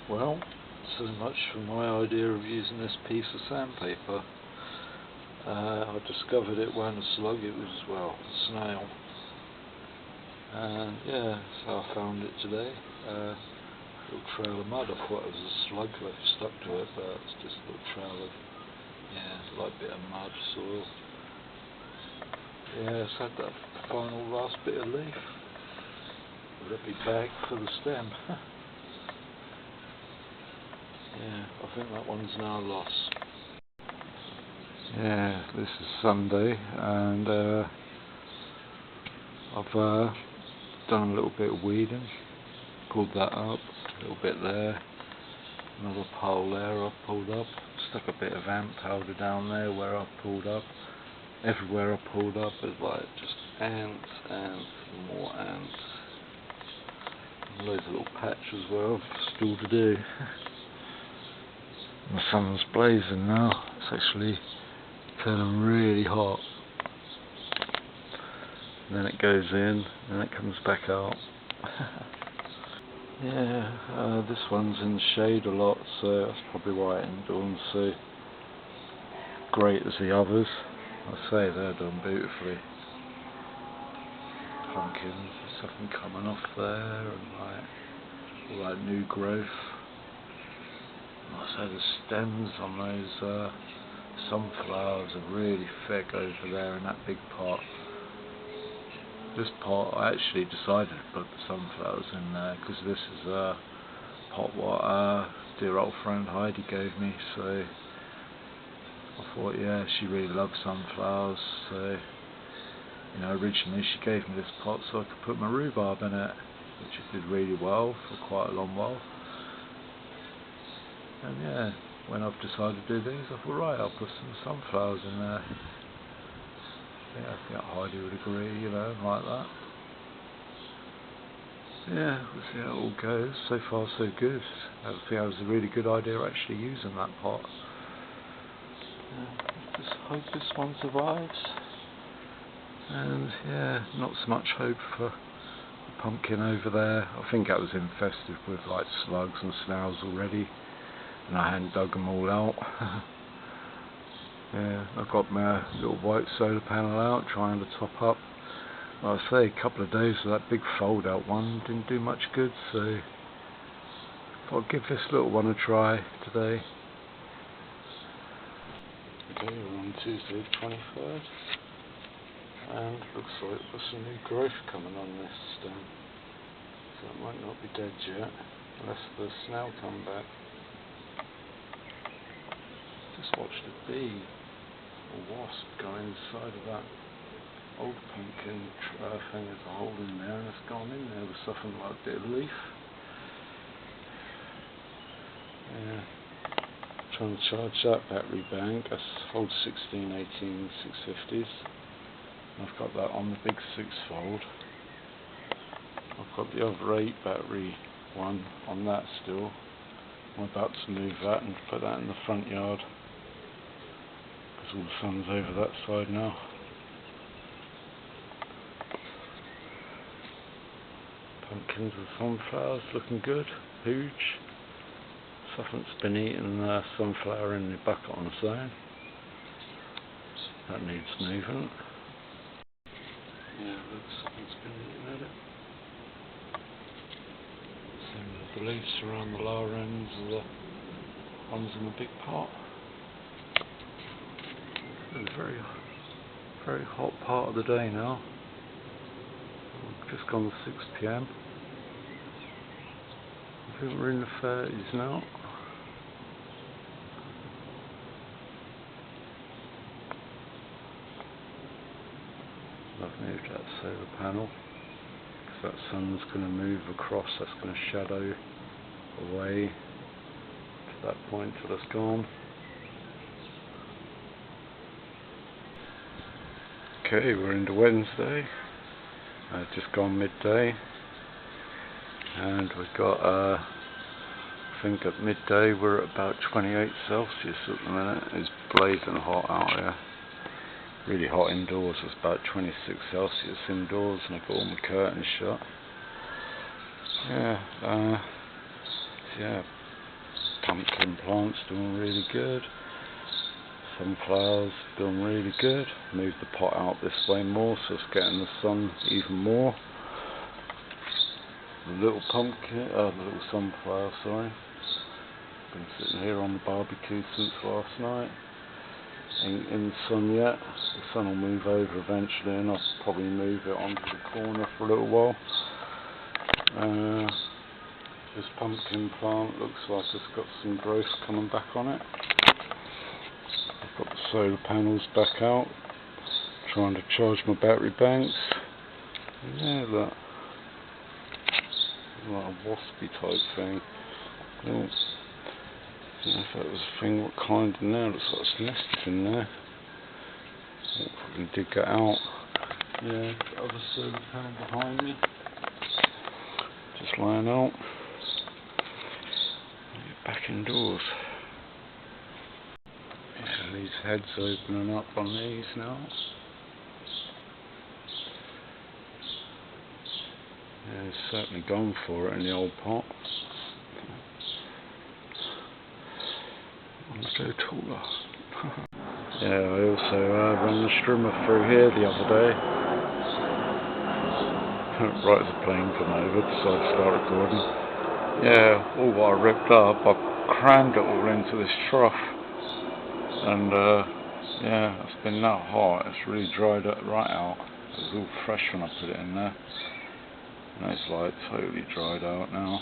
Well, so much for my idea of using this piece of sandpaper. I discovered it wasn't a slug, it was, well, a snail. And yeah, so I found it today. A little trail of mud. I thought it was a slug left stuck to it, but it's just a little trail of, yeah, like a bit of mud, soil. Yeah, it's had that final last bit of leaf. Let me bag for the stem. Yeah, I think that one's now lost. Yeah, this is Sunday, and I've done a little bit of weeding, pulled that up, a little bit there, another pole there I've pulled up, stuck a bit of ant powder down there where I've pulled up. Everywhere I pulled up is like just ants, ants, more ants. Loads of little patches where I've still to do. The sun's blazing now, it's actually turning really hot. And then it goes in, and it comes back out. Yeah, this one's in the shade a lot, so that's probably why it ain't doing so great as the others. I say they're done beautifully. Pumpkins, there's something coming off there, and like all that new growth. I say the stems on those sunflowers are really thick over there in that big pot. This pot, I actually decided to put the sunflowers in there because this is a pot what dear old friend Heidi gave me, so I thought, yeah, she really loves sunflowers, so you know, originally she gave me this pot so I could put my rhubarb in it, which it did really well for quite a long while. And yeah, when I've decided to do these, I thought, right, I'll put some sunflowers in there. Yeah, I think Heidi would agree, you know, like that. Yeah, we'll see how it all goes. So far so good. I think that was a really good idea actually using that pot. Yeah, just hope this one survives. And yeah, not so much hope for the pumpkin over there. I think that was infested with like slugs and snails already, and I hadn't dug them all out. Yeah, I've got my little white solar panel out, trying to top up. Like I say, a couple of days of that big fold out one didn't do much good, so I'll give this little one a try today. Okay, we're on Tuesday the 23rd, and looks like there's some new growth coming on this stem, so it might not be dead yet, unless the snail come back. Just watched a bee or wasp go inside of that old pumpkin thing. There's a hole in there, and it's gone in there with something like a bit of leaf. Yeah, trying to charge that battery bank. That's holds 16, 18, 650s. I've got that on the big 6-fold. I've got the other 8 battery one on that still. I'm about to move that and put that in the front yard, because all the sun's over that side now. Pumpkins and sunflowers looking good, huge. Something's been eating the sunflower in the bucket on its own. That needs moving. Yeah, looks something's been eating at it. Same with the leaves around the lower ends of the ones in the big pot. It's a very, very hot part of the day now. We've just gone 6 PM. I think we're in the 30s now. I've moved that solar panel, because that sun's going to move across, that's going to shadow away to that point till it's gone. Okay, we're into Wednesday. Just gone midday, and we've got I think at midday we're at about 28 Celsius at the minute. It's blazing hot out here. Really hot indoors. It's about 26 Celsius indoors, and I've got all my curtains shut. Yeah, pumpkin plants doing really good. Sunflowers doing really good. Move the pot out this way more so it's getting the sun even more. The little pumpkin, the little sunflower, sorry. Been sitting here on the barbecue since last night. Ain't in the sun yet. The sun will move over eventually and I'll probably move it onto the corner for a little while. This pumpkin plant looks like it's got some growth coming back on it. I've got the solar panels back out, trying to charge my battery banks. Yeah, look. Like a waspy type thing. Oh, I don't know if that was a thing, what kind in there. Looks like it's nested in there. If I can dig that out. Yeah, the other solar panel behind me. Just lying out. Get back indoors. Yeah, these heads opening up on these now. Yeah, it's certainly gone for it in the old pot. I'm going to go taller. Yeah, I also ran the strimmer through here the other day. Right as the plane come over, decided to start recording. Yeah, all what I ripped up, I crammed it all into this trough. And yeah, it's been that hot, it's really dried it right out. It was all fresh when I put it in there. And it's like totally dried out now.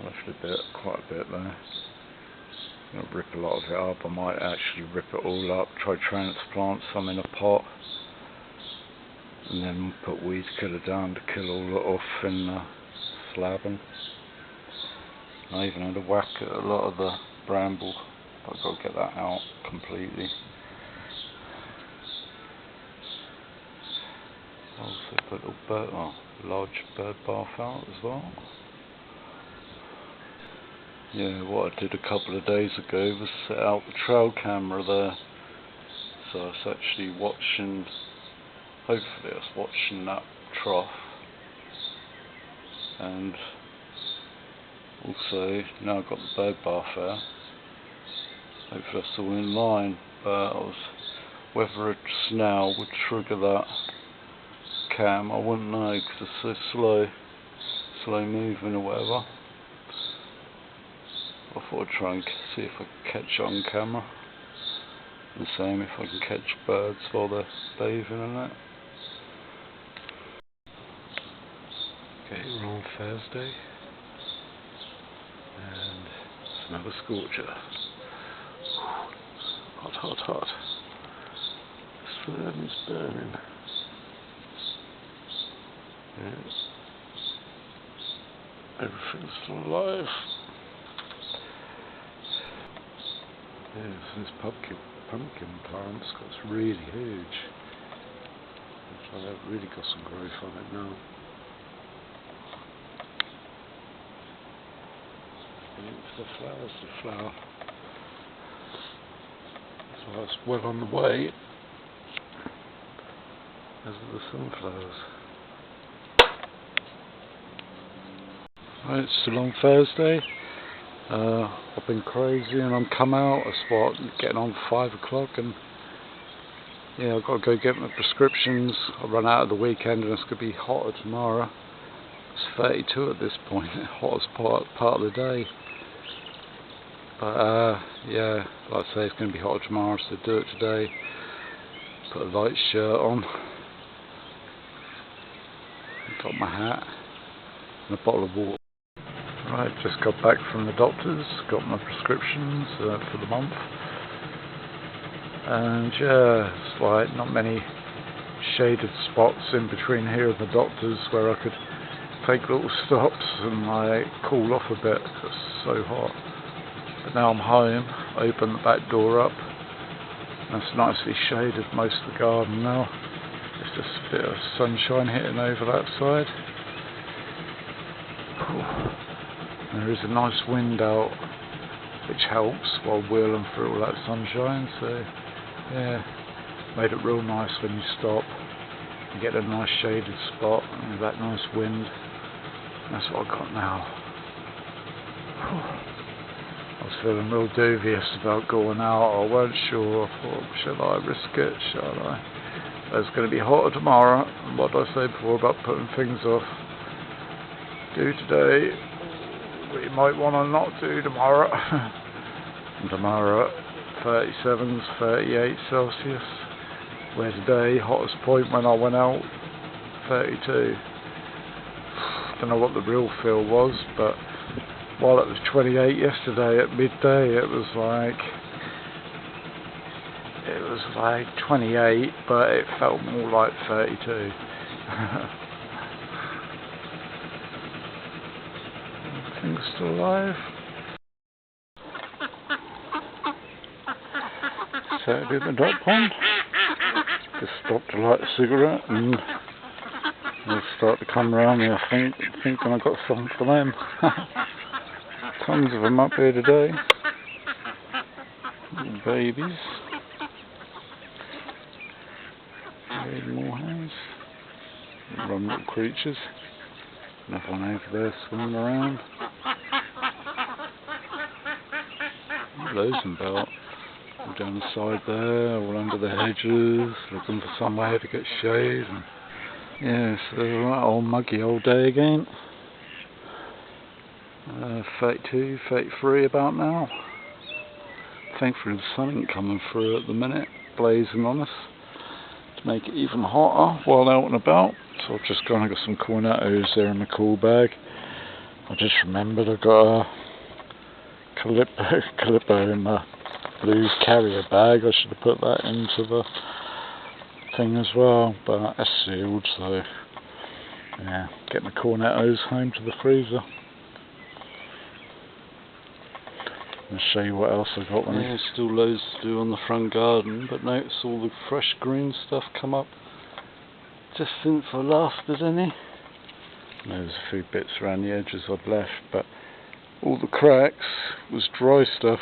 Left quite a bit there. I'm going to rip a lot of it up. I might actually rip it all up, try transplant some in a pot, and then put weed killer down to kill all it off in slabbing. I even had a whack at a lot of the bramble, but I've got to get that out completely. Also put a large bird bath out as well. Yeah, what I did a couple of days ago was set out the trail camera there. So I was actually watching, hopefully I was watching that trough. And also, now I've got the bird bath there. Hopefully that's all in line. But whether a snail would trigger that cam, I wouldn't know because it's so slow moving or whatever. I thought I'd try and see if I could catch it on camera. The same if I can catch birds while they're bathing and that. Okay, we're on Thursday. And it's another scorcher. Hot, hot, hot. This fern's burning. Yes. Everything's still alive. Yeah, so this pumpkin plant's got really huge. Looks like they've really got some growth on it now. It's the flowers to flower. So that's well on the way. As are the sunflowers. Right, it's still on Thursday. I've been crazy and I'm come out. It's getting on 5 o'clock and yeah, I've got to go get my prescriptions. I run out of the weekend and it's going to be hotter tomorrow. It's 32 at this point, the hottest part of the day. But yeah, like I say, it's going to be hotter tomorrow, so do it today. Put a light shirt on. Got my hat and a bottle of water. Right, just got back from the doctors, got my prescriptions for the month. And yeah, it's like not many shaded spots in between here and the doctors where I could take little stops and like cool off a bit because it's so hot. But now I'm home, open the back door up, and it's nicely shaded most of the garden now. There's just a bit of sunshine hitting over that side. There is a nice wind out which helps while wheeling through all that sunshine, so yeah, made it real nice when you stop and get a nice shaded spot and that nice wind. That's what I've got now. I was feeling real dubious about going out. I weren't sure. I thought, shall I risk it? Shall I? It's going to be hotter tomorrow. And what did I say before about putting things off? Do today, we might want to not do tomorrow. And tomorrow, 37's 38 Celsius. Where today, hottest point when I went out, 32. Don't know what the real feel was, but while it was 28 yesterday at midday, it was like 28, but it felt more like 32. Things still alive. Saturday at the duck pond. Just stopped to light a cigarette and they'll start to come around me, I think when I've got something for them. Tons of them up here today. Little babies. Red moorhens. Run little creatures. Another one over there swimming around. Loads of them about. All down the side there, all under the hedges, looking for somewhere to get shade. And yeah, so that old muggy old day again. 32, 33 about now. Thankfully the sun ain't coming through at the minute, blazing on us to make it even hotter while out and about. So I've just gone and got some cornettos there in my cool bag. I just remembered I got a Calippo in my blue carrier bag. I should have put that into the thing as well, but that's sealed, so yeah, get my cornettos home to the freezer. I'll show you what else I got. Yeah, still loads to do on the front garden, but notice all the fresh green stuff come up just since I last did any. There's a few bits around the edges I'd left, but all the cracks was dry stuff.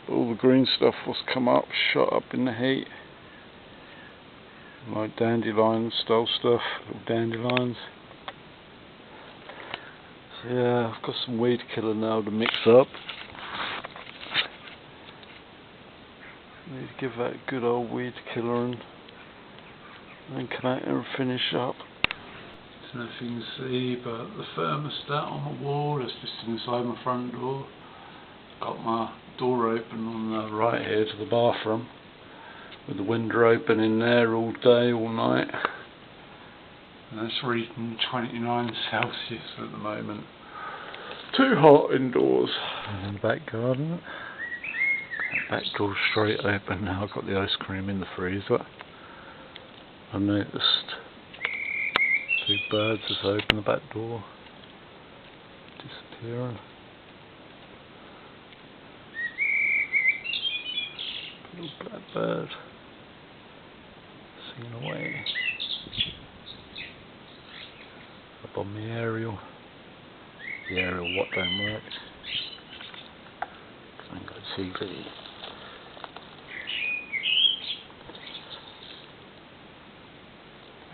All the green stuff was come up, shot up in the heat. Like dandelion style stuff, little dandelions. So yeah, I've got some weed killer now to mix up. Need to give that a good old weed killer and then come out here and finish up. There's nothing to see but the thermostat on the wall. That's just inside my front door. Got my door open on the right here to the bathroom, with the window open in there all day, all night. And that's reading 29 Celsius at the moment. Too hot indoors. And in the back garden. Back door straight open now. I've got the ice cream in the freezer. I noticed two birds as I open the back door, disappearing. Little black bird singing away. Up on the aerial. The aerial what don't work. I ain't got TV.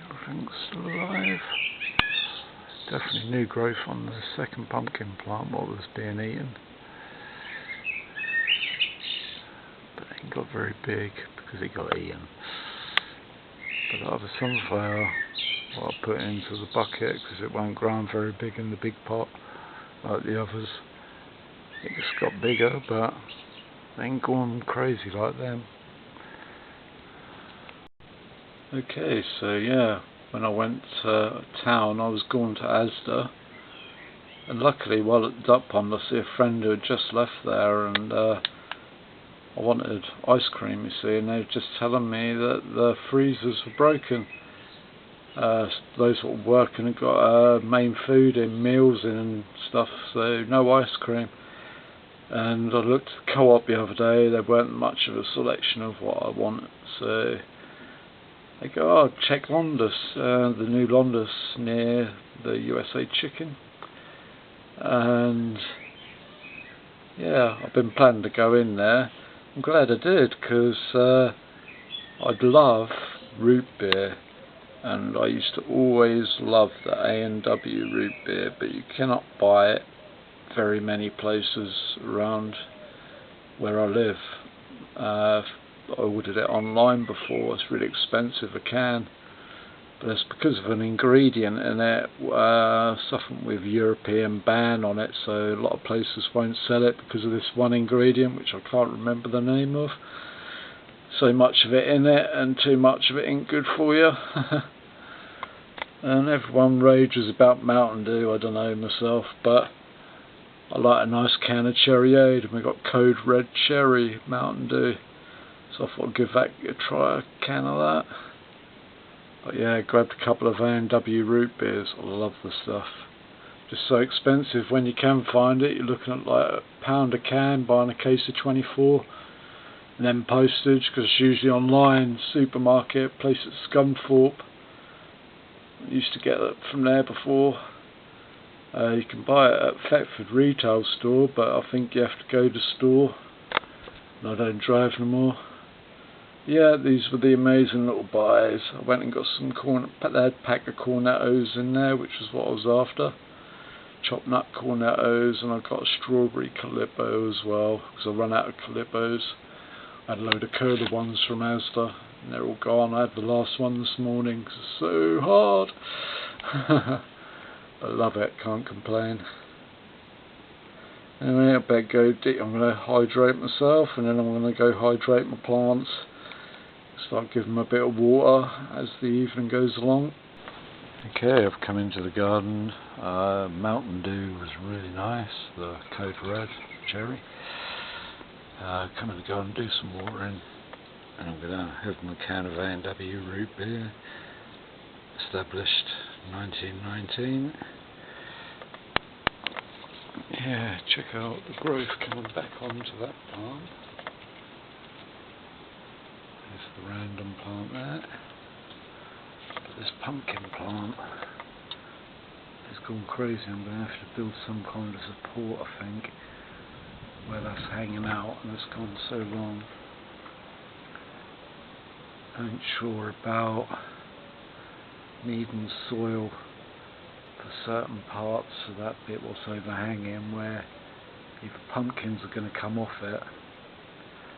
Everything's still alive. Definitely new growth on the second pumpkin plant, what was being eaten. But it ain't got very big because it got eaten. But the other sunflower, what I put into the bucket because it won't grow very big in the big pot like the others. It just got bigger, but they ain't going crazy like them. Okay, so yeah, when I went to town I was going to Asda, and luckily while at the duck pond I see a friend who had just left there, and I wanted ice cream, you see, and they were just telling me that the freezers were broken. Those that were working had got main food in, meals in and stuff, so no ice cream. And I looked at the Co-op the other day, there weren't much of a selection of what I wanted, so they go, oh, check Londis, the new Londis near the USA Chicken. And yeah, I've been planning to go in there. I'm glad I did, because I'd love root beer, and I used to always love the A&W root beer, but you cannot buy it very many places around where I live. I ordered it online before. It's really expensive, a can, but it's because of an ingredient in it, something with European ban on it, so a lot of places won't sell it because of this one ingredient which I can't remember the name of. So much of it in it, and too much of it ain't good for you. And everyone rages about Mountain Dew. I don't know myself, but I like a nice can of Cherryade, and we got Code Red Cherry Mountain Dew, so I thought I'd give that a try, a can of that. But yeah, I grabbed a couple of A&W root beers. I love the stuff. Just so expensive when you can find it. You're looking at like £1 a can, buying a case of 24, and then postage, because it's usually online. Supermarket, place at Scunthorpe. I used to get it from there before. You can buy it at Thetford retail store, but I think you have to go to store, and I don't drive no more. Yeah, these were the amazing little buys. I went and got some they had a pack of cornettos in there, which was what I was after. Chopped nut cornettos, and I got a strawberry Calippo as well, because I ran out of Calippos. I had a load of cola ones from Asda, and they're all gone. I had the last one this morning, because it's so hard. I love it, can't complain. Anyway, I better go I'm going to hydrate myself, and then I'm going to go hydrate my plants. Start giving them a bit of water as the evening goes along. Okay, I've come into the garden. Mountain Dew was really nice, the Code Red Cherry. Come in the garden, do some watering, and I'm going to have my can of A&W root beer, established 1919. Yeah, check out the growth coming back onto that plant. There's the random plant there. But this pumpkin plant has gone crazy. I'm going to have to build some kind of support, I think, where that's hanging out, and it's gone so long. I ain't sure about needing soil for certain parts of that bit what's overhanging, where either pumpkins are going to come off it.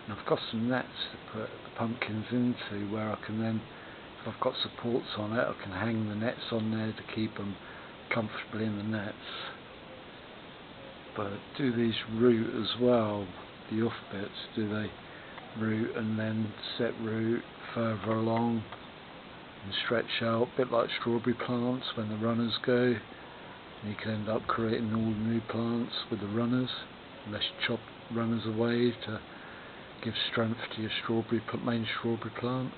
And I've got some nets to put the pumpkins into, where I can then, if I've got supports on it, I can hang the nets on there to keep them comfortably in the nets. But do these root as well, the off bits, do they root and then set root further along and stretch out, a bit like strawberry plants when the runners go? And you can end up creating all new plants with the runners, unless you chop runners away to give strength to your main strawberry plant.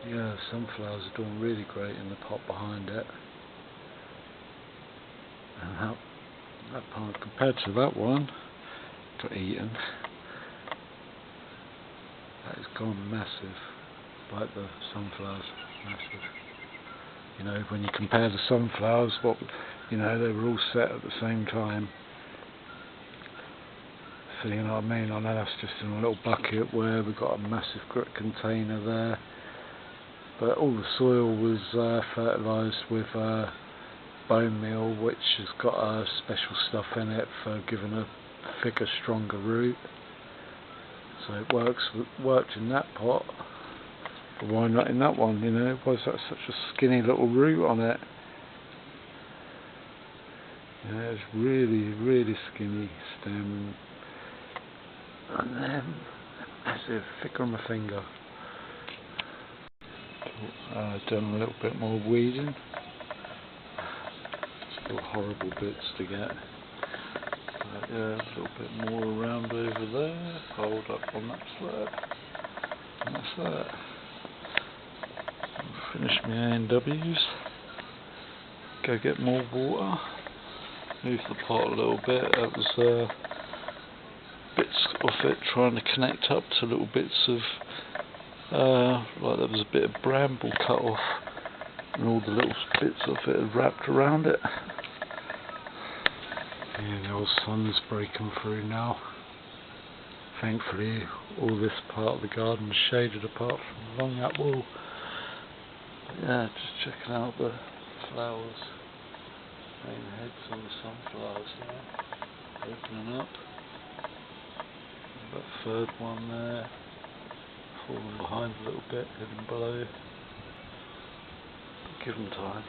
Yeah, sunflowers are doing really great in the pot behind it. And that plant, compared to that one, got eaten. That has gone massive, like the sunflowers, massive. You know, when you compare the sunflowers, they were all set at the same time. So you know what I mean? I know that's just in a little bucket where we've got a massive container there. But all the soil was fertilised with bone meal, which has got special stuff in it for giving a thicker, stronger root. So it worked in that pot. But why not in that one? You know, why is that such a skinny little root on it? Yeah, it's really, really skinny stem. And then massive, thicker on my finger. Done a little bit more weeding. Still horrible bits to get. But yeah, a little bit more around over there. Hold up on that slab. And that's that. I'll finish my A&Ws. Go get more water. Move the pot a little bit. That was bits of it trying to connect up to little bits of like there was a bit of bramble cut off, and all the little bits of it had wrapped around it. Yeah, the old sun's breaking through now. Thankfully all this part of the garden is shaded apart from along that wall. But yeah, just checking out the flowers, main heads. on the sunflowers now, opening up. That third one there, falling behind a little bit, heading below. But give them time.